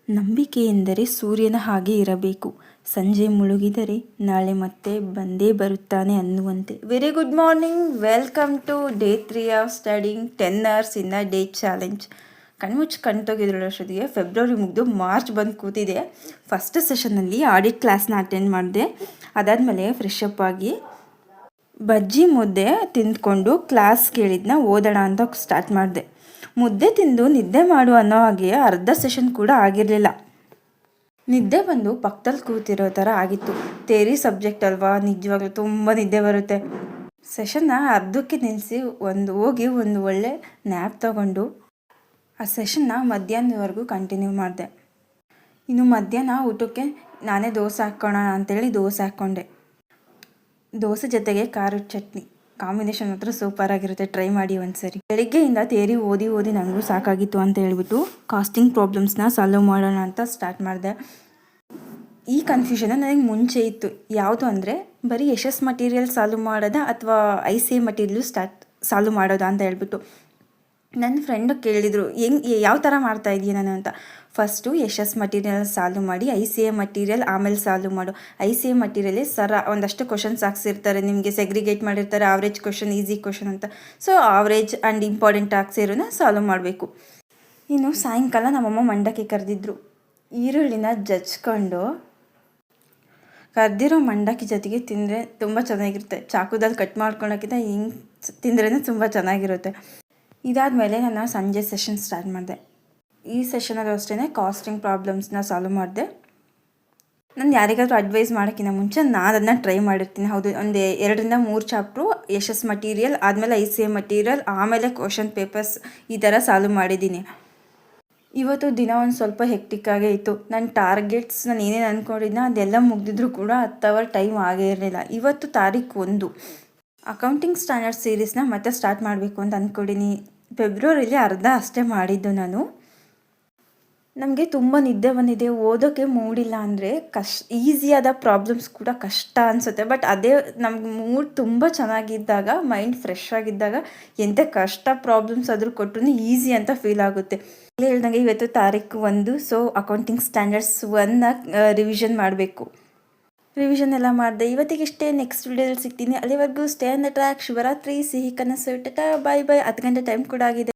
ನಂಬಿಕೆ ಎಂದರೆ ಸೂರ್ಯನ ಹಾಗೆ ಇರಬೇಕು. ಸಂಜೆ ಮುಳುಗಿದರೆ ನಾಳೆ ಮತ್ತೆ ಬಂದೇ ಬರುತ್ತಾನೆ ಅನ್ನುವಂತೆ. Very good morning, welcome to day 3 of studying 10 hours in a day challenge. ಕಣ್ಮುಚ್ಚಿ ಕಣ್ ತೆಗೆದ್ರಷ್ಟೊತ್ತಿಗೆ ಫೆಬ್ರವರಿ ಮುಗಿದು ಮಾರ್ಚ್ ಬಂದು ಕೂತಿದೆ. ಫಸ್ಟ್ ಸೆಷನ್ನಲ್ಲಿ ಆಡಿಟ್ ಕ್ಲಾಸ್ನ ಅಟೆಂಡ್ ಮಾಡಿದೆ. ಅದಾದಮೇಲೆ ಫ್ರೆಶ್ ಅಪ್ ಆಗಿ ಬಜ್ಜಿ ಮುದ್ದೆ ತಿಂದ್ಕೊಂಡು ಕ್ಲಾಸ್ ಕೇಳಿದ್ನ ಓದೋಣ ಅಂತ ಸ್ಟಾರ್ಟ್ ಮಾಡಿದೆ. ಮುದ್ದೆ ತಿಂದು ನಿದ್ದೆ ಮಾಡು ಅನ್ನೋ ಹಾಗೆ ಅರ್ಧ ಸೆಷನ್ ಕೂಡ ಆಗಿರಲಿಲ್ಲ. ನಿದ್ದೆ ಬಂದು ಪಕ್ಕದಲ್ಲಿ ಕೂತಿರೋ ಥರ ಆಗಿತ್ತು. ಥಿಯರಿ ಸಬ್ಜೆಕ್ಟ್ ಅಲ್ವಾ, ನಿಜವಾಗ್ಲೂ ತುಂಬ ನಿದ್ದೆ ಬರುತ್ತೆ. ಸೆಷನ್ನ ಅರ್ಧಕ್ಕೆ ನಿಲ್ಲಿಸಿ ಹೋಗಿ ಒಂದು ಒಳ್ಳೆ ನ್ಯಾಪ್ ತಗೊಂಡು ಆ ಸೆಷನ್ನ ಮಧ್ಯಾಹ್ನದವರೆಗೂ ಕಂಟಿನ್ಯೂ ಮಾಡಿದೆ. ಇನ್ನು ಮಧ್ಯಾಹ್ನ ಊಟಕ್ಕೆ ನಾನೇ ದೋಸೆ ಹಾಕ್ಕೊಳ್ಳೋಣ ಅಂತೇಳಿ ದೋಸೆ ಹಾಕ್ಕೊಂಡೆ. ದೋಸೆ ಜೊತೆಗೆ ಖಾರದ ಚಟ್ನಿ ಕಾಂಬಿನೇಷನ್ ಮಾತ್ರ ಸೂಪರ್ ಆಗಿರುತ್ತೆ, ಟ್ರೈ ಮಾಡಿ ಒಂದ್ಸರಿ. ಬೆಳಿಗ್ಗೆಯಿಂದ ಥಿಯರಿ ಓದಿ ನನಗೂ ಸಾಕಾಗಿತ್ತು ಅಂತ ಹೇಳ್ಬಿಟ್ಟು ಕಾಸ್ಟಿಂಗ್ ಪ್ರಾಬ್ಲಮ್ಸ್ನ ಸಾಲ್ವ್ ಮಾಡೋಣ ಅಂತ ಸ್ಟಾರ್ಟ್ ಮಾಡಿದೆ. ಈ ಕನ್ಫ್ಯೂಷನ್ ನನಗೆ ಮುಂಚೆ ಇತ್ತು. ಯಾವುದು ಅಂದರೆ ಬರೀ ಎಸ್ ಮಟೀರಿಯಲ್ ಸಾಲ್ವ್ ಮಾಡೋದಾ ಅಥವಾ ICA ಮಟೀರಿಯಲ್ ಸಾಲ್ವ್ ಮಾಡೋದಾ ಅಂತ ಹೇಳ್ಬಿಟ್ಟು. ನನ್ನ ಫ್ರೆಂಡು ಕೇಳಿದರು, ಯಾವ ಥರ ಮಾಡ್ತಾ ಇದೀಯ ನಾನು ಅಂತ. ಫಸ್ಟು ಎಸ್ ಮಟೀರಿಯಲ್ ಸಾಲ್ವ್ ಮಾಡಿ ICA ಮಟೀರಿಯಲ್ ಆಮೇಲೆ ಸಾಲ್ವ್ ಮಾಡು. ICA ಮಟೀರಿಯಲೇ ಒಂದಷ್ಟು ಕ್ವಶನ್ಸ್ ಹಾಕ್ಸಿರ್ತಾರೆ ನಿಮಗೆ, ಸೆಗ್ರಿಗೇಟ್ ಮಾಡಿರ್ತಾರೆ ಆವ್ರೇಜ್ ಕ್ವಶನ್, ಈಸಿ ಕ್ವಶನ್ ಅಂತ. ಸೊ ಆವ್ರೇಜ್ ಆ್ಯಂಡ್ ಇಂಪಾರ್ಟೆಂಟ್ ಹಾಕ್ಸಿರೋನ ಸಾಲ್ವ್ ಮಾಡಬೇಕು. ಇನ್ನು ಸಾಯಂಕಾಲ ನಮ್ಮಮ್ಮ ಮಂಡಕ್ಕಿ ಕರೆದಿದ್ರು. ಈರುಳ್ಳಿನ ಜಜ್ಕೊಂಡು ಕರೆದಿರೋ ಮಂಡಕ್ಕಿ ಜೊತೆಗೆ ತಿಂದರೆ ತುಂಬ ಚೆನ್ನಾಗಿರುತ್ತೆ. ಚಾಕುದಲ್ಲಿ ಕಟ್ ಮಾಡ್ಕೊಳಕ್ಕಿಂತ ಹಿಂಗೆ ತಿಂದ್ರೇ ತುಂಬ ಚೆನ್ನಾಗಿರುತ್ತೆ. ಇದಾದಮೇಲೆ ನಾನು ಸಂಜೆ ಸೆಷನ್ ಸ್ಟಾರ್ಟ್ ಮಾಡಿದೆ. ಈ ಸೆಷನಲ್ಲೂ ಅಷ್ಟೇ ಕಾಸ್ಟಿಂಗ್ ಪ್ರಾಬ್ಲಮ್ಸ್ನ ಸಾಲ್ವ್ ಮಾಡಿದೆ. ನಾನು ಯಾರಿಗಾದ್ರೂ ಅಡ್ವೈಸ್ ಮಾಡೋಕ್ಕಿಂತ ಮುಂಚೆ ನಾನು ಅದನ್ನು ಟ್ರೈ ಮಾಡಿರ್ತೀನಿ. ಹೌದು, ಒಂದು 2-3 ಚಾಪ್ಟ್ರು ಎಸ್ ಮಟೀರಿಯಲ್, ಆದಮೇಲೆ ICA ಮಟೀರಿಯಲ್, ಆಮೇಲೆ ಕ್ವಶನ್ ಪೇಪರ್ಸ್ ಈ ಥರ ಸಾಲ್ವ್ ಮಾಡಿದ್ದೀನಿ. ಇವತ್ತು ದಿನ ಒಂದು ಸ್ವಲ್ಪ ಹೆಕ್ಟಿಕ್ಕಾಗೇ ಇತ್ತು. ನನ್ನ ಟಾರ್ಗೆಟ್ಸ್ ನಾನು ಏನೇನು ಅಂದ್ಕೊಂಡಿದ್ನ ಅದೆಲ್ಲ ಮುಗಿದಿದ್ರು ಕೂಡ 10 hour ಟೈಮ್ ಆಗೇ ಇರಲಿಲ್ಲ. ಇವತ್ತು ತಾರೀಕು 1 ಅಕೌಂಟಿಂಗ್ ಸ್ಟ್ಯಾಂಡರ್ಡ್ ಸೀರೀಸ್ನ ಮತ್ತೆ ಸ್ಟಾರ್ಟ್ ಮಾಡಬೇಕು ಅಂತ ಅಂದ್ಕೊಂಡಿನಿ. ಫೆಬ್ರವರಿಲಿ ಅರ್ಧ ಅಷ್ಟೇ ಮಾಡಿದ್ದು ನಾನು. ನಮಗೆ ತುಂಬ ನಿದ್ದೆ ಬಂದಿದೆ, ಓದೋಕ್ಕೆ ಮೂಡಿಲ್ಲ ಅಂದರೆ ಈಸಿಯಾದ ಪ್ರಾಬ್ಲಮ್ಸ್ ಕೂಡ ಕಷ್ಟ ಅನಿಸುತ್ತೆ. ಬಟ್ ಅದೇ ನಮ್ಗೆ ಮೂಡ್ ತುಂಬ ಚೆನ್ನಾಗಿದ್ದಾಗ, ಮೈಂಡ್ ಫ್ರೆಶ್ ಆಗಿದ್ದಾಗ ಎಂಥ ಕಷ್ಟ ಪ್ರಾಬ್ಲಮ್ಸ್ ಆದರೂ ಕೊಟ್ಟರು ಈಸಿ ಅಂತ ಫೀಲ್ ಆಗುತ್ತೆ. ಹೇಳ್ದಂಗೆ ಇವತ್ತು ತಾರೀಕು 1, ಸೊ ಅಕೌಂಟಿಂಗ್ ಸ್ಟ್ಯಾಂಡರ್ಡ್ಸ್ 1ನ ರಿವಿಷನ್ ಮಾಡಬೇಕು. ರಿವಿಷನ್ ಎಲ್ಲ ಮಾಡಿದೆ. ಇವತ್ತಿಗಿಷ್ಟೇ, ನೆಕ್ಸ್ಟ್ ವಿಡಿಯೋದಲ್ಲಿ ಸಿಗ್ತೀನಿ. ಅಲ್ಲಿವರೆಗೂ stay on the track. Shivaratri, ಸಿಹಿ ಕನಸು, ಟಾಟಾ, ಬಾಯ್ ಬಾಯ್. 10 ಗಂಟೆ ಟೈಮ್ ಕೂಡ ಆಗಿದೆ.